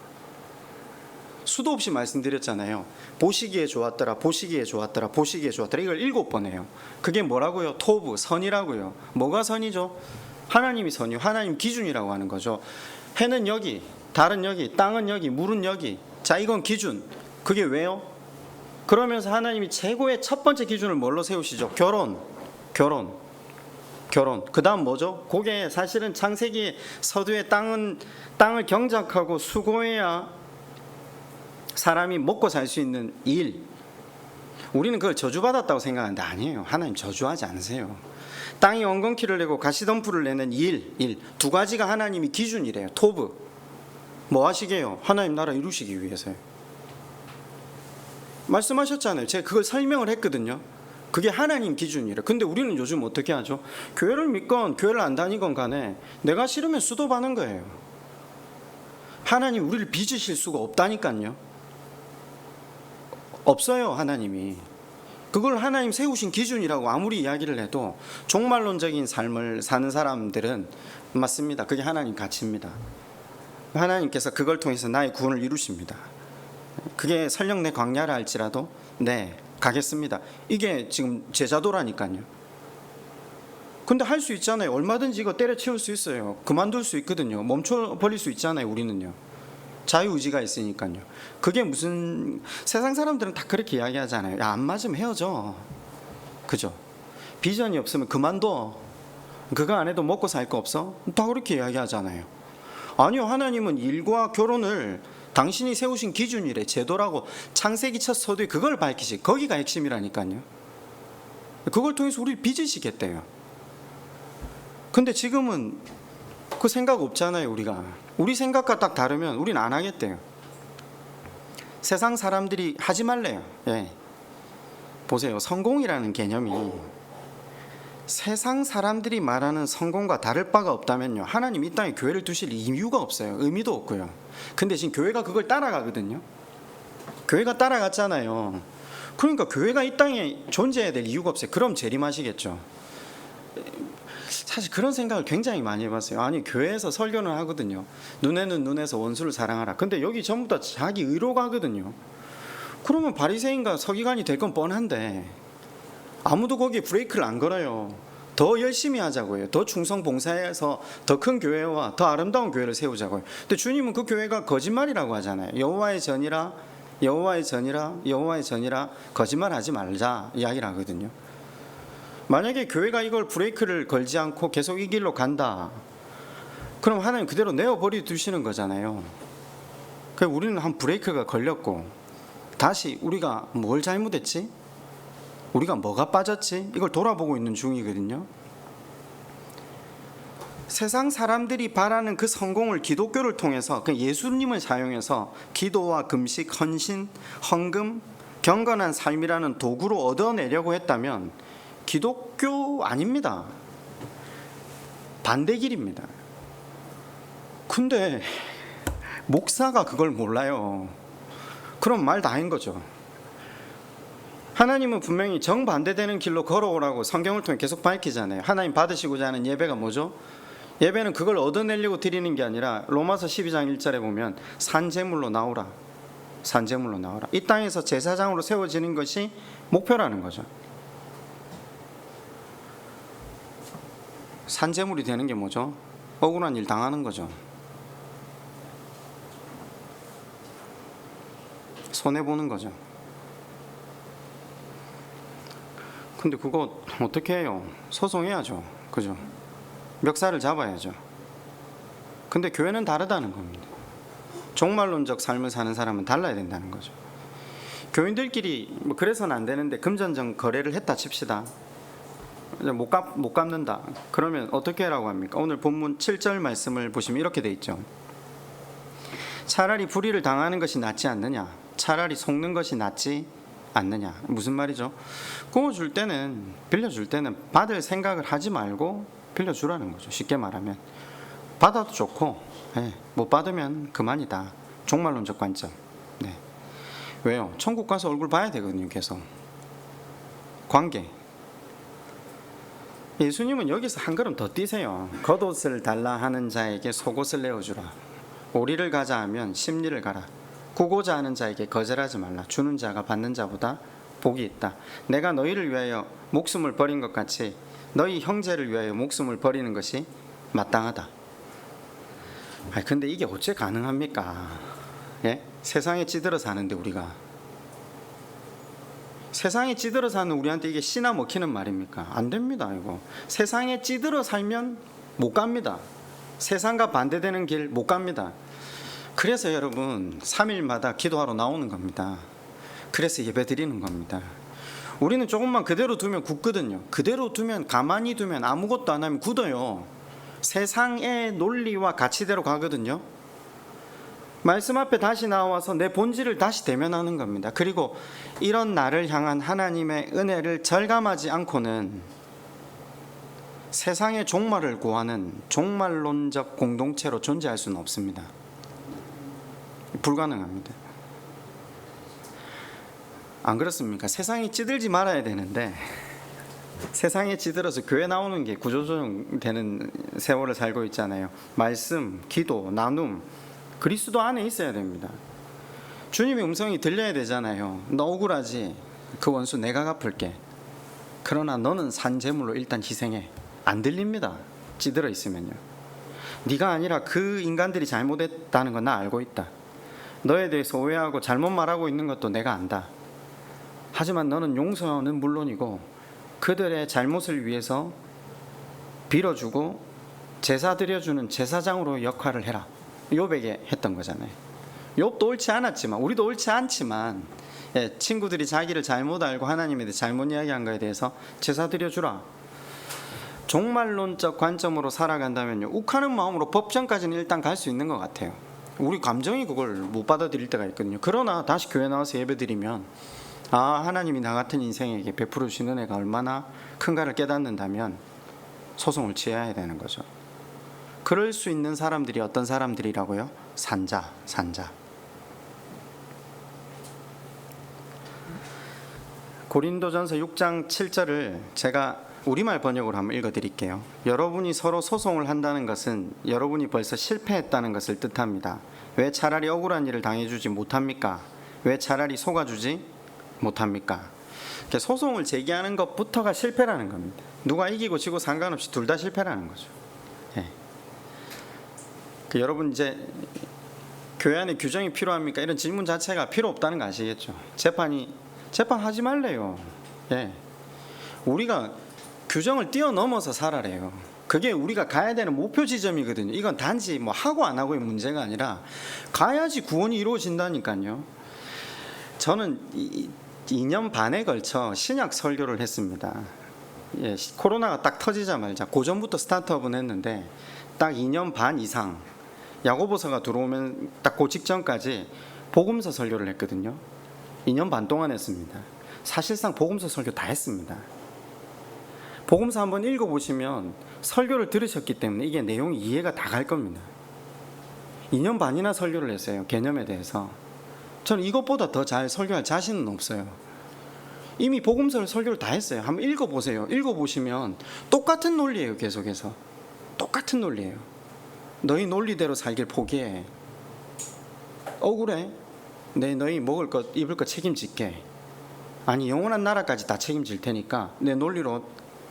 [SPEAKER 1] 수도 없이 말씀드렸잖아요. 보시기에 좋았더라, 보시기에 좋았더라, 보시기에 좋았더라. 이걸 7번 해요. 그게 뭐라고요? 토브, 선이라고요. 뭐가 선이죠? 하나님이 선이요. 하나님 기준이라고 하는 거죠. 해는 여기, 달은 여기, 땅은 여기, 물은 여기. 자, 이건 기준. 그게 왜요? 그러면서 하나님이 최고의 첫 번째 기준을 뭘로 세우시죠? 결혼. 그 다음 뭐죠? 그게 사실은 창세기 서두에 땅을 경작하고 수고해야 사람이 먹고 살 수 있는 일. 우리는 그걸 저주받았다고 생각하는데 아니에요. 하나님 저주하지 않으세요. 땅이 엉겅퀴를 내고 가시덤불을 내는 일. 두 가지가 하나님이 기준이래요. 토브. 뭐 하시게요? 하나님 나라 이루시기 위해서요. 말씀하셨잖아요. 제가 그걸 설명을 했거든요. 그게 하나님 기준이래. 근데 우리는 요즘 어떻게 하죠? 교회를 믿건 교회를 안 다니건 간에 내가 싫으면 수도받는 거예요. 하나님 우리를 빚으실 수가 없다니까요. 없어요, 하나님이. 그걸 하나님 세우신 기준이라고 아무리 이야기를 해도 종말론적인 삶을 사는 사람들은 맞습니다. 그게 하나님 가치입니다. 하나님께서 그걸 통해서 나의 구원을 이루십니다. 그게 설령 내 광야라 할지라도 네, 가겠습니다. 이게 지금 제자도라니까요. 근데 할 수 있잖아요. 얼마든지 이거 때려치울 수 있어요. 그만둘 수 있거든요. 멈춰버릴 수 있잖아요. 우리는요. 자유의지가 있으니까요. 그게 무슨, 세상 사람들은 다 그렇게 이야기하잖아요. 야, 안 맞으면 헤어져. 그죠? 비전이 없으면 그만둬. 그거 안 해도 먹고 살 거 없어? 다 그렇게 이야기하잖아요. 아니요, 하나님은 일과 결혼을 당신이 세우신 기준이래, 제도라고 창세기 첫 서두에 그걸 밝히시, 거기가 핵심이라니까요. 그걸 통해서 우리를 빚으시겠대요. 근데 지금은 그 생각 없잖아요. 우리 생각과 딱 다르면 우리는 안 하겠대요. 세상 사람들이 하지 말래요. 예. 보세요. 성공이라는 개념이 세상 사람들이 말하는 성공과 다를 바가 없다면요, 하나님 이 땅에 교회를 두실 이유가 없어요. 의미도 없고요. 근데 지금 교회가 그걸 따라가거든요. 교회가 따라갔잖아요. 그러니까 교회가 이 땅에 존재해야 될 이유가 없어요. 그럼 재림하시겠죠. 사실 그런 생각을 굉장히 많이 해봤어요. 아니, 교회에서 설교는 하거든요. 눈에는 눈에서 원수를 사랑하라. 근데 여기 전부 다 자기 의로 가거든요. 그러면 바리새인과 서기관이 될 건 뻔한데 아무도 거기에 브레이크를 안 걸어요. 더 열심히 하자고요. 더 충성 봉사해서 더 큰 교회와 더 아름다운 교회를 세우자고요. 근데 주님은 그 교회가 거짓말이라고 하잖아요. 여호와의 전이라, 여호와의 전이라, 여호와의 전이라, 거짓말하지 말자 이야기를 하거든요. 만약에 교회가 이걸 브레이크를 걸지 않고 계속 이 길로 간다, 그럼 하나님 그대로 내어버려 두시는 거잖아요. 그래서 우리는 한 브레이크가 걸렸고 다시 우리가 뭘 잘못했지? 우리가 뭐가 빠졌지? 이걸 돌아보고 있는 중이거든요. 세상 사람들이 바라는 그 성공을 기독교를 통해서, 그 예수님을 사용해서 기도와 금식, 헌신, 헌금, 경건한 삶이라는 도구로 얻어내려고 했다면 기독교 아닙니다. 반대길입니다. 근데 목사가 그걸 몰라요. 그럼 말 다인 거죠. 하나님은 분명히 정반대되는 길로 걸어오라고 성경을 통해 계속 밝히잖아요. 하나님 받으시고자 하는 예배가 뭐죠? 예배는 그걸 얻어내려고 드리는 게 아니라 로마서 12장 1절에 보면 산제물로 나오라. 산제물로 나오라. 이 땅에서 제사장으로 세워지는 것이 목표라는 거죠. 산제물이 되는 게 뭐죠? 억울한 일 당하는 거죠. 손해보는 거죠. 근데 그거 어떻게 해요? 소송해야죠. 그죠? 멱살을 잡아야죠. 근데 교회는 다르다는 겁니다. 종말론적 삶을 사는 사람은 달라야 된다는 거죠. 교인들끼리 뭐 그래서는 안 되는데 금전적 거래를 했다 칩시다. 못 갚는다. 그러면 어떻게 하라고 합니까? 오늘 본문 7절 말씀을 보시면 이렇게 돼 있죠. 차라리 불의를 당하는 것이 낫지 않느냐? 차라리 속는 것이 낫지 않느냐? 무슨 말이죠? 빌려줄 때는 받을 생각을 하지 말고 빌려주라는 거죠. 쉽게 말하면 받아도 좋고, 못 받으면 그만이다. 종말론적 관점. 네. 왜요? 천국 가서 얼굴 봐야 되거든요. 계속 관계. 예수님은 여기서 한 걸음 더 뛰세요. 겉옷을 달라 하는 자에게 속옷을 내어주라. 오리를 가자 하면 심리를 가라. 구고자 하는 자에게 거절하지 말라. 주는 자가 받는 자보다 복이 있다. 내가 너희를 위하여 목숨을 버린 것 같이 너희 형제를 위하여 목숨을 버리는 것이 마땅하다. 근데 이게 어째 가능합니까? 예? 세상에 찌들어 사는데 우리가, 세상에 찌들어 사는 우리한테 이게 씨나 먹히는 말입니까? 안 됩니다. 이거 세상에 찌들어 살면 못 갑니다. 세상과 반대되는 길 못 갑니다. 그래서 여러분 3일마다 기도하러 나오는 겁니다. 그래서 예배 드리는 겁니다. 우리는 조금만 그대로 두면 굳거든요. 그대로 두면, 가만히 두면, 아무것도 안 하면 굳어요. 세상의 논리와 가치대로 가거든요. 말씀 앞에 다시 나와서 내 본질을 다시 대면하는 겁니다. 그리고 이런 나를 향한 하나님의 은혜를 절감하지 않고는 세상의 종말을 구하는 종말론적 공동체로 존재할 수는 없습니다. 불가능합니다. 안 그렇습니까? 세상에 찌들지 말아야 되는데 세상에 찌들어서 교회 나오는 게 구조조정되는 세월을 살고 있잖아요. 말씀, 기도, 나눔, 그리스도 안에 있어야 됩니다. 주님의 음성이 들려야 되잖아요. 너 억울하지? 그 원수 내가 갚을게. 그러나 너는 산 제물로 일단 희생해. 안 들립니다. 찌들어 있으면요. 네가 아니라 그 인간들이 잘못했다는 건 나 알고 있다. 너에 대해서 오해하고 잘못 말하고 있는 것도 내가 안다. 하지만 너는 용서는 물론이고 그들의 잘못을 위해서 빌어주고 제사 드려주는 제사장으로 역할을 해라. 욥에게 했던 거잖아요. 욥도 옳지 않았지만, 우리도 옳지 않지만, 친구들이 자기를 잘못 알고 하나님에 대해 잘못 이야기한 거에 대해서 제사 드려주라. 종말론적 관점으로 살아간다면요, 욱하는 마음으로 법정까지는 일단 갈 수 있는 것 같아요. 우리 감정이 그걸 못 받아들일 때가 있거든요. 그러나 다시 교회 나와서 예배드리면 하나님이 나 같은 인생에게 베풀어 주시는 은혜가 얼마나 큰가를 깨닫는다면 소송을 취해야 되는 거죠. 그럴 수 있는 사람들이 어떤 사람들이라고요? 산자. 고린도전서 6장 7절을 제가 우리말 번역으로 한번 읽어드릴게요. 여러분이 서로 소송을 한다는 것은 여러분이 벌써 실패했다는 것을 뜻합니다. 왜 차라리 억울한 일을 당해주지 못합니까? 왜 차라리 속아주지 못합니까? 소송을 제기하는 것부터가 실패라는 겁니다. 누가 이기고 지고 상관없이 둘 다 실패라는 거죠. 여러분 이제 교회 안에 규정이 필요합니까? 이런 질문 자체가 필요 없다는 거 아시겠죠? 재판하지 말래요. 우리가 규정을 뛰어넘어서 살아래요. 그게 우리가 가야 되는 목표 지점이거든요. 이건 단지 하고 안 하고의 문제가 아니라 가야지 구원이 이루어진다니까요. 저는 2년 반에 걸쳐 신약 설교를 했습니다. 코로나가 딱 터지자마자 고전부터 스타트업은 했는데 딱 2년 반 이상 야고보서가 들어오면 딱 그 직전까지 복음서 설교를 했거든요. 2년 반 동안 했습니다. 사실상 복음서 설교 다 했습니다. 복음서 한번 읽어보시면 설교를 들으셨기 때문에 이게 내용이 이해가 다 갈 겁니다. 2년 반이나 설교를 했어요. 개념에 대해서. 저는 이것보다 더 잘 설교할 자신은 없어요. 이미 복음서를 설교를 다 했어요. 한번 읽어보세요. 읽어보시면 똑같은 논리예요. 계속해서 똑같은 논리예요. 너희 논리대로 살길 포기해. 억울해? 너희 먹을 것 입을 것 책임질게. 아니 영원한 나라까지 다 책임질 테니까 내 논리로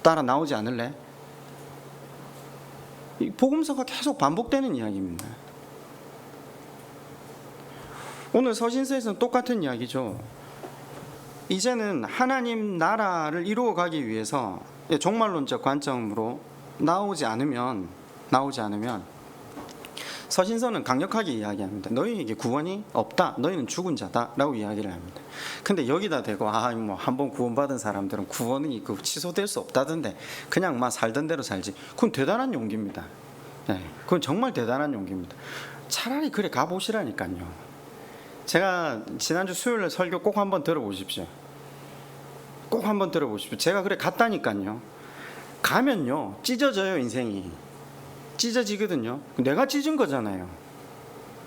[SPEAKER 1] 따라 나오지 않을래? 이 복음서가 계속 반복되는 이야기입니다. 오늘 서신서에서는 똑같은 이야기죠. 이제는 하나님 나라를 이루어가기 위해서 종말론적 관점으로 나오지 않으면 서신서는 강력하게 이야기합니다. 너희에게 구원이 없다. 너희는 죽은 자다. 라고 이야기를 합니다. 근데 여기다 대고 한번 구원받은 사람들은 구원이 취소될 수 없다던데 그냥 살던 대로 살지. 그건 대단한 용기입니다. 그건 정말 대단한 용기입니다. 차라리 그래 가보시라니까요. 제가 지난주 수요일에 설교 꼭 한번 들어보십시오. 꼭 한번 들어보십시오. 제가 그래 갔다니까요. 가면요 찢어져요. 인생이 찢어지거든요. 내가 찢은 거잖아요.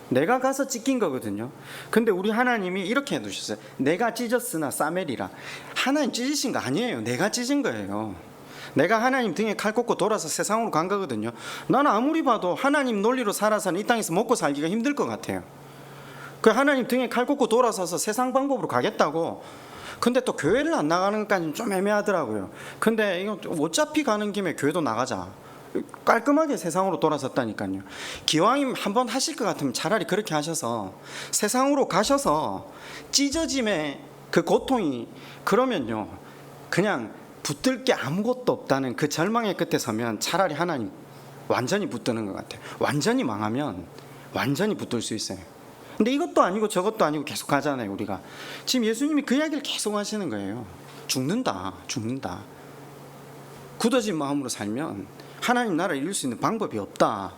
[SPEAKER 1] 내가 가서 찢긴 거거든요. 근데 우리 하나님이 이렇게 해두셨어요. 내가 찢었으나 싸매리라. 하나님 찢으신 거 아니에요. 내가 찢은 거예요. 내가 하나님 등에 칼 꽂고 돌아서 세상으로 간 거거든요. 나는 아무리 봐도 하나님 논리로 살아서는 이 땅에서 먹고 살기가 힘들 것 같아요. 그 하나님 등에 칼 꽂고 돌아서서 세상 방법으로 가겠다고. 근데 또 교회를 안 나가는 것까지는 좀 애매하더라고요. 근데 이거 어차피 가는 김에 교회도 나가자. 깔끔하게 세상으로 돌아섰다니까요. 기왕이면 한번 하실 것 같으면 차라리 그렇게 하셔서 세상으로 가셔서 찢어짐의 그 고통이 그러면요 그냥 붙들 게 아무것도 없다는 그 절망의 끝에 서면 차라리 하나님 완전히 붙드는 것 같아요. 완전히 망하면 완전히 붙들 수 있어요. 근데 이것도 아니고 저것도 아니고 계속 가잖아요. 우리가 지금 예수님이 그 이야기를 계속 하시는 거예요. 죽는다. 굳어진 마음으로 살면 하나님 나라를 이룰 수 있는 방법이 없다.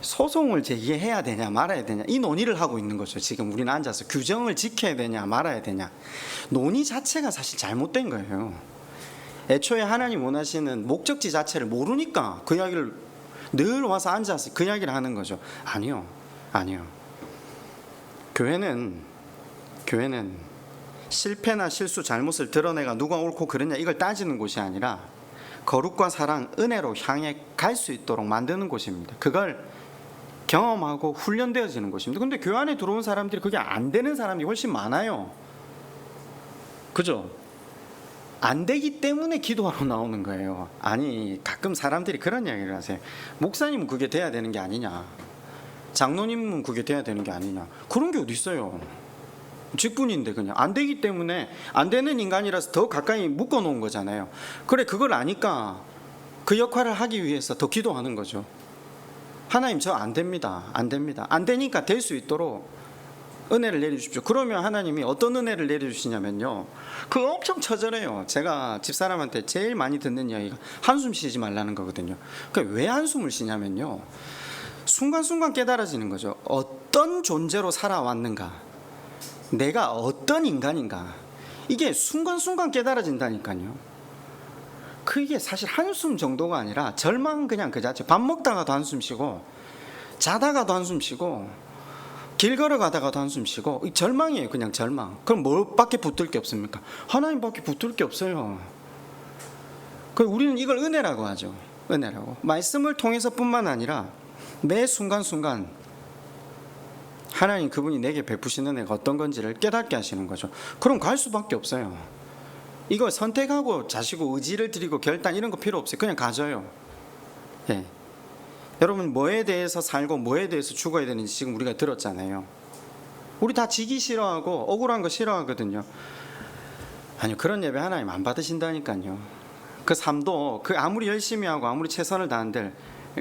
[SPEAKER 1] 소송을 제기해야 되냐 말아야 되냐 이 논의를 하고 있는 거죠. 지금 우리는 앉아서 규정을 지켜야 되냐 말아야 되냐 논의 자체가 사실 잘못된 거예요. 애초에 하나님 원하시는 목적지 자체를 모르니까 그 이야기를 늘 와서 앉아서 그 이야기를 하는 거죠. 아니요. 교회는 실패나 실수 잘못을 드러내가 누가 옳고 그르냐 이걸 따지는 곳이 아니라 거룩과 사랑 은혜로 향해 갈 수 있도록 만드는 곳입니다. 그걸 경험하고 훈련되어지는 곳입니다. 근데 교회 안에 들어온 사람들이 그게 안 되는 사람이 훨씬 많아요. 그죠? 안 되기 때문에 기도하러 나오는 거예요. 아니 가끔 사람들이 그런 이야기를 하세요. 목사님은 그게 돼야 되는 게 아니냐, 장로님은 그게 돼야 되는 게 아니냐. 그런 게 어디 있어요. 직분인데 그냥 안 되기 때문에 안 되는 인간이라서 더 가까이 묶어놓은 거잖아요. 그래 그걸 아니까 그 역할을 하기 위해서 더 기도하는 거죠. 하나님 저 안 됩니다. 안 되니까 될 수 있도록 은혜를 내려주십시오. 그러면 하나님이 어떤 은혜를 내려주시냐면요, 그 엄청 처절해요. 제가 집사람한테 제일 많이 듣는 이야기가 한숨 쉬지 말라는 거거든요. 그러니까 왜 한숨을 쉬냐면요, 순간순간 깨달아지는 거죠. 어떤 존재로 살아왔는가, 내가 어떤 인간인가, 이게 순간순간 깨달아진다니까요. 그게 사실 한숨 정도가 아니라 절망 그냥 그 자체. 밥 먹다가도 한숨 쉬고 자다가도 한숨 쉬고 길 걸어가다가도 한숨 쉬고 이 절망이에요. 그냥 절망. 그럼 뭐밖에 붙들 게 없습니까? 하나님밖에 붙들 게 없어요. 우리는 이걸 은혜라고 하죠. 은혜라고. 말씀을 통해서뿐만 아니라 매 순간순간 하나님 그분이 내게 베푸시는 은혜가 어떤 건지를 깨닫게 하시는 거죠. 그럼 갈 수밖에 없어요. 이걸 선택하고 자시고 의지를 드리고 결단 이런 거 필요 없어요. 그냥 가져요. 예. 여러분 뭐에 대해서 살고 뭐에 대해서 죽어야 되는지 지금 우리가 들었잖아요. 우리 다 지기 싫어하고 억울한 거 싫어하거든요. 아니요, 그런 예배 하나님 안 받으신다니까요. 그 삶도 그 아무리 열심히 하고 아무리 최선을 다한들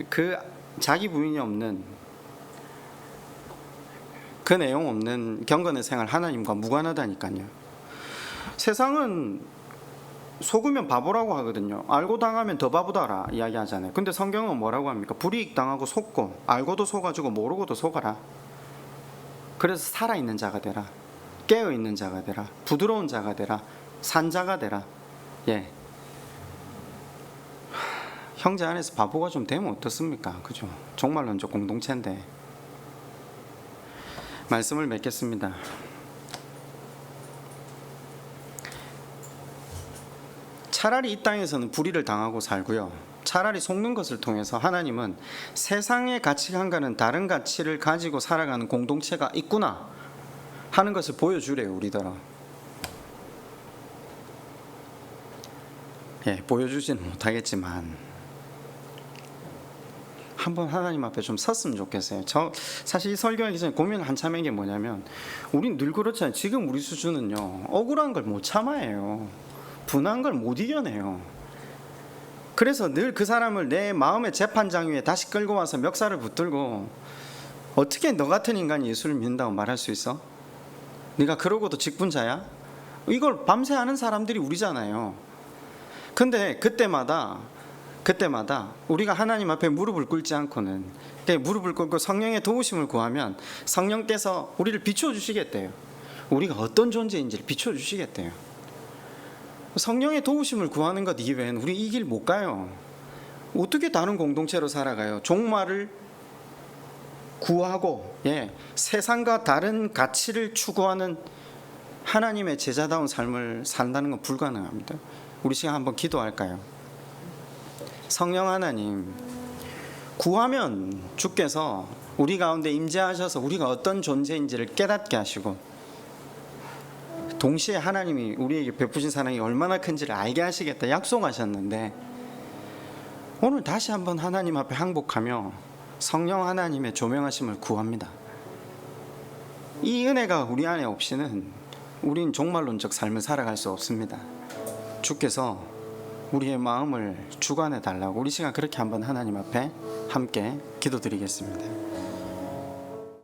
[SPEAKER 1] 그 자기 부인이 없는 그 내용 없는 경건의 생활 하나님과 무관하다니까요. 세상은 속으면 바보라고 하거든요. 알고 당하면 더 바보다라 이야기하잖아요. 근데 성경은 뭐라고 합니까? 불이익 당하고 속고 알고도 속아주고 모르고도 속아라. 그래서 살아있는 자가 되라, 깨어있는 자가 되라, 부드러운 자가 되라, 산자가 되라. 예. 형제 안에서 바보가 좀 되면 어떻습니까? 그죠? 종말론적 공동체인데. 말씀을 맺겠습니다. 차라리 이 땅에서는 불의를 당하고 살고요, 차라리 속는 것을 통해서 하나님은 세상의 가치관과는 다른 가치를 가지고 살아가는 공동체가 있구나 하는 것을 보여주래요. 우리더러. 예, 보여주지는 못하겠지만 한번 하나님 앞에 좀 섰으면 좋겠어요. 저 사실 이 설교하기 전에 고민 한참 한 게 뭐냐면, 우린 늘 그렇잖아요. 지금 우리 수준은요, 억울한 걸 못 참아요. 분한 걸 못 이겨내요. 그래서 늘 그 사람을 내 마음의 재판장 위에 다시 끌고 와서 멱살을 붙들고, 어떻게 너 같은 인간이 예수를 믿는다고 말할 수 있어? 네가 그러고도 직분자야? 이걸 밤새 하는 사람들이 우리잖아요. 근데 그때마다 우리가 하나님 앞에 무릎을 꿇지 않고는, 무릎을 꿇고 성령의 도우심을 구하면 성령께서 우리를 비춰주시겠대요. 우리가 어떤 존재인지를 비춰주시겠대요. 성령의 도우심을 구하는 것 이외에는 우리 이 길 못 가요. 어떻게 다른 공동체로 살아가요? 종말을 구하고, 세상과 다른 가치를 추구하는 하나님의 제자다운 삶을 산다는 건 불가능합니다. 우리 시간 한번 기도할까요? 성령 하나님, 구하면 주께서 우리 가운데 임재하셔서 우리가 어떤 존재인지를 깨닫게 하시고, 동시에 하나님이 우리에게 베푸신 사랑이 얼마나 큰지를 알게 하시겠다 약속하셨는데, 오늘 다시 한번 하나님 앞에 항복하며 성령 하나님의 조명하심을 구합니다. 이 은혜가 우리 안에 없이는 우린 종말론적 삶을 살아갈 수 없습니다. 주께서 우리의 마음을 주관해 달라고 우리 시간 그렇게 한번 하나님 앞에 함께 기도드리겠습니다.